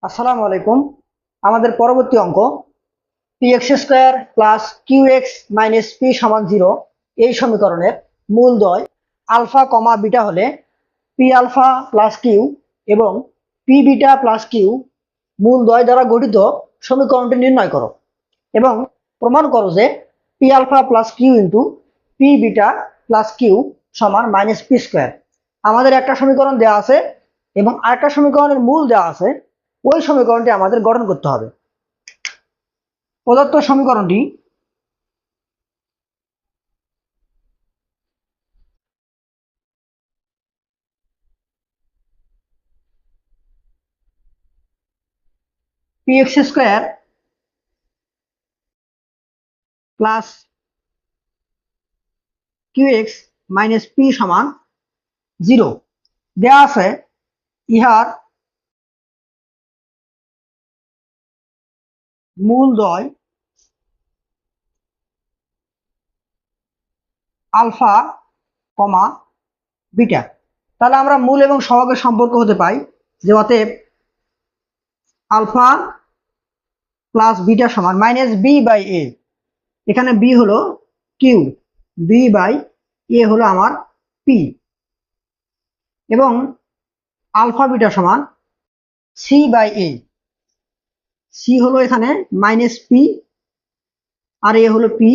আসসালামু আলাইকুম। আমাদের পরবর্তী অঙ্ক px² plus qx minus p সমান 0 এই সমীকরণের মূলদ্বয় আলফা কমা বিটা হলে p আলফা প্লাস কিউ এবং p বিটা প্লাস কিউ মূলদ্বয় দ্বারা গঠিত সমীকরণটি নির্ণয় করো এবং প্রমাণ করো যে p alpha plus Q into p beta plus Q সমান মাইনাস p²। আমাদের একটা সমীকরণ দেওয়া আছে এবং আরেকটা সমীকরণের মূল দেওয়া আছে। ওই সমীকরণটি আমাদের গঠন করতে হবে। প্রদত্ত সমীকরণটি px² plus qx minus p সমান 0 দেওয়া আছে। ইহার মূলদ্বয় আলফা কমা বিটা। তাহলে আমরা মূল এবং সহগের সম্পর্ক হতে পাই যে অতএব আলফা প্লাস বিটা সমান মাইনাস বি বাই এ। এখানে বি হলো কিউ, বি বাই এ হলো আমার পি এবং আলফা বিটা সমান সি বাই এ। সি হলো এখানে মাইনাস পি আর এ হলো পি,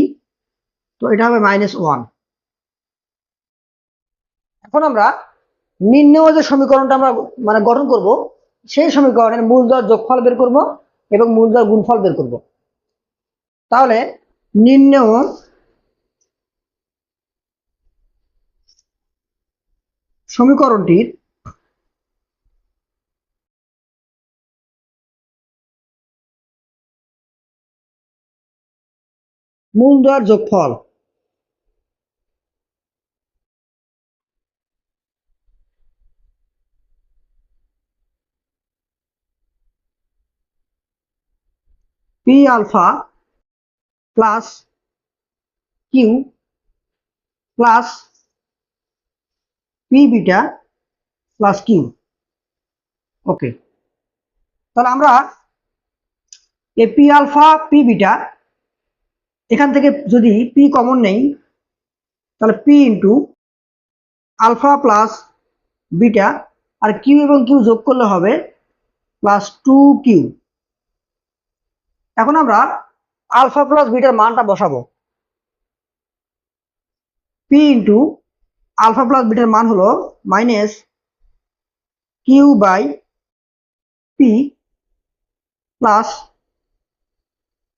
তো এটা হবে -1। এখন আমরা নির্ণেয় যে সমীকরণটা আমরা গঠন করব সেই সমীকরণের মূলদ্বয়ের যোগফল বের করব এবং মূলদ্বয়ের গুণফল বের করব। তাহলে নির্ণেয় সমীকরণটির মূলদ্বয়ের যোগফল P alpha plus Q plus P beta plus Q. Okay, তাহলে আমরা এই পি আলফা পি বিটা এখান থেকে যদি পি কমন নেই তাহলে P into alpha plus beta আর কিউ এবং কিউ যোগ করলে হবে প্লাস 2q। এখন আমরা আলফা প্লাস বিটার মানটা বসাবো। পি ইন্টু আলফা প্লাস বিটার মান হলো minus Q by P plus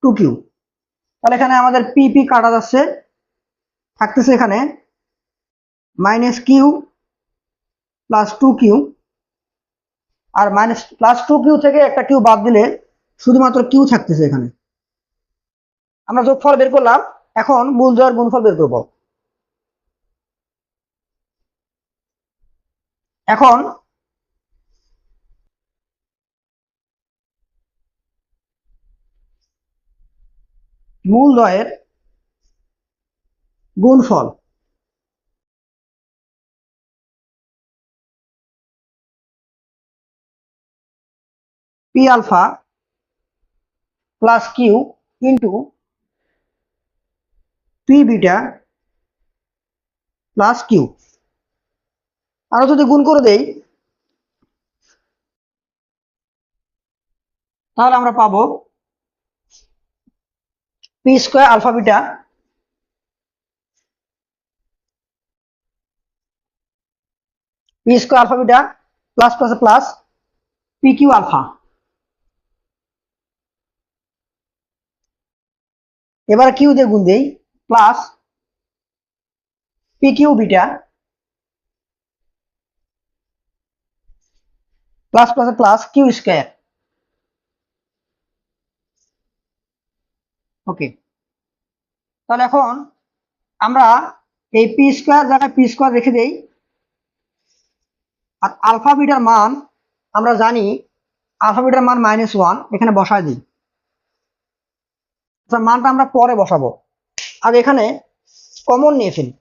2q। তাহলে এখানে আমাদের পি পি কাটা যাচ্ছে, থাকতেছে এখানে মাইনাস কিউ প্লাস 2q আর মাইনাস প্লাস 2q থেকে একটা কিউ বাদ দিলে শুধুমাত্র কিউ থাকতেছে এখানে। আমরা যোগফল বের করলাম, এখন মূলদ্বয়ের গুণফল বের করব। এখন মূলদ্বয়ের গুণফল P alpha plus Q into P beta plus Q. আরো যদি গুণ করে দেই তাহলে আমরা পাবো p² alpha beta p² alpha beta plus plus plus P Q alpha. এবার কিউ দিয়ে গুণ দেই plus P Q beta plus plus plus কিউ²। ওকে, তাহলে এখন আমরা এই p² জায়গায় p² রেখে দেই আর আলফা বিটার মান আমরা জানি আলফা বিটার মান -1, এখানে বসায় দিই। মানটা আমরা পরে বসাবো, আর এখানে কমন নিয়ে ফেলি।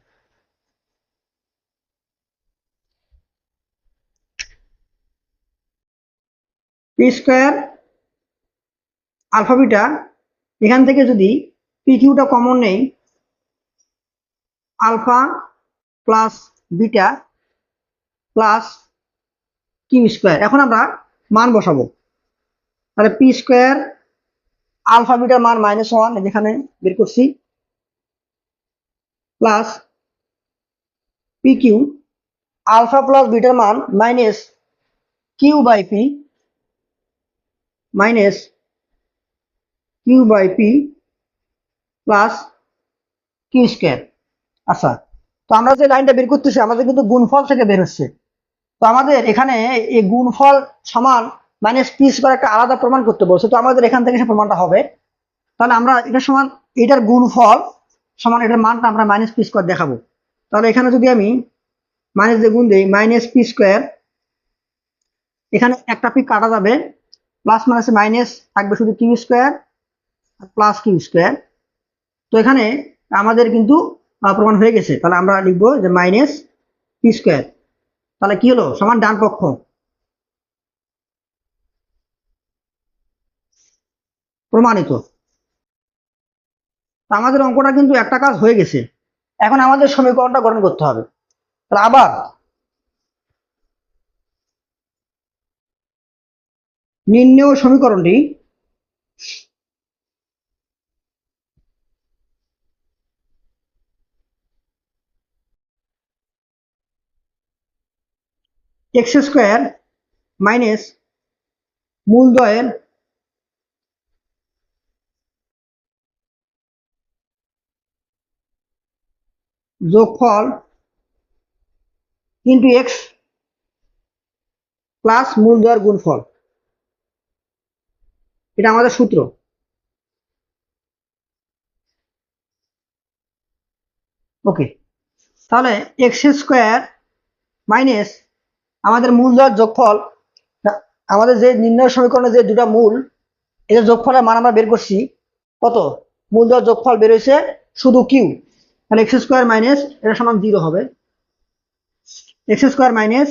পি স্কোয়ার আলফা বিটা, এখান থেকে যদি পি কিউটা কমন নেই, alpha plus beta plus Q square. এখন আমরা মান বসাবো, তাহলে পি স্কোয়ার আলফা বিটার মান -1 যেখানে বের করছি, plus P Q alpha plus বিটার মান minus Q by P, minus Q by P plus Q square. আচ্ছা, তো আমরা যে লাইনটা বের করতেছি আমাদের কিন্তু গুণফল থেকে বের হচ্ছে। তো আমাদের এখানে এই গুণফল সমান মাইনাস পি স্কোয়ার একটা আলাদা প্রমাণ করতে বলছে, তো আমাদের এখান থেকে সে প্রমাণটা হবে। তাহলে আমরা এটা সমান এটার গুণফল সমান এটার মানটা আমরা মাইনাস পি স্কোয়ার দেখাবো। তাহলে এখানে যদি আমি মাইনাস দিয়ে গুণ দিই, মাইনাস পি স্কোয়ার, এখানে একটা পি কাটা যাবে, প্লাস মাইনাসে মাইনাস থাকবে শুধু Q square plus Q square. তো এখানে আমাদের কিন্তু প্রমাণ হয়ে গেছে। তাহলে আমরা লিখবো যে মাইনাস পি স্কোয়ার, তাহলে কি হলো সমান ডান পক্ষ প্রমাণিত। আমাদের অঙ্কটা কিন্তু একটা কাজ হয়ে গেছে, এখন আমাদের সমীকরণটা গঠন করতে হবে। তাহলে আবার নির্ণেয় সমীকরণটি এক্স স্কোয়ার মাইনাস মূলদয়ের যোগফল ইন্টু এক্স প্লাস মূলদয়ের গুণফল, এটা আমাদের সূত্র। ওকে, তাহলে এক্স স্কোয়ার মাইনাস আমাদের মূলদয়ের যোগফল, আমাদের যে নির্ণয় সমীকরণে যে দুটা মূল, এদের যোগফলের মান আমরা বের করছি কত, মূলদয়ের যোগফল বের হয়েছে শুধু কিউ, তাহলে এক্স স্কোয়ার মাইনাস এটা সমান 0 হবে, এক্স স্কোয়ার মাইনাস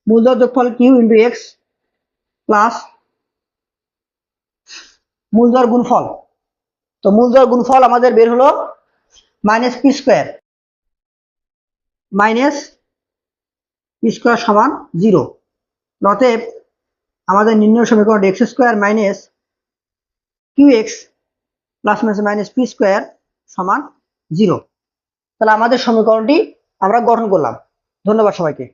মূলদয়ের যোগফল কিউ ইন্টু এক্স প্লাস মূলদয়ের গুণফল। তো মূলদয়ের গুণফল আমাদের বের হলো minus P square, minus P square সমান 0। অতএব আমাদের নির্ণয় সমীকরণ X square minus Q X plus minus P square সমান 0। তাহলে আমাদের সমীকরণটি আমরা গঠন করলাম। ধন্যবাদ সবাইকে।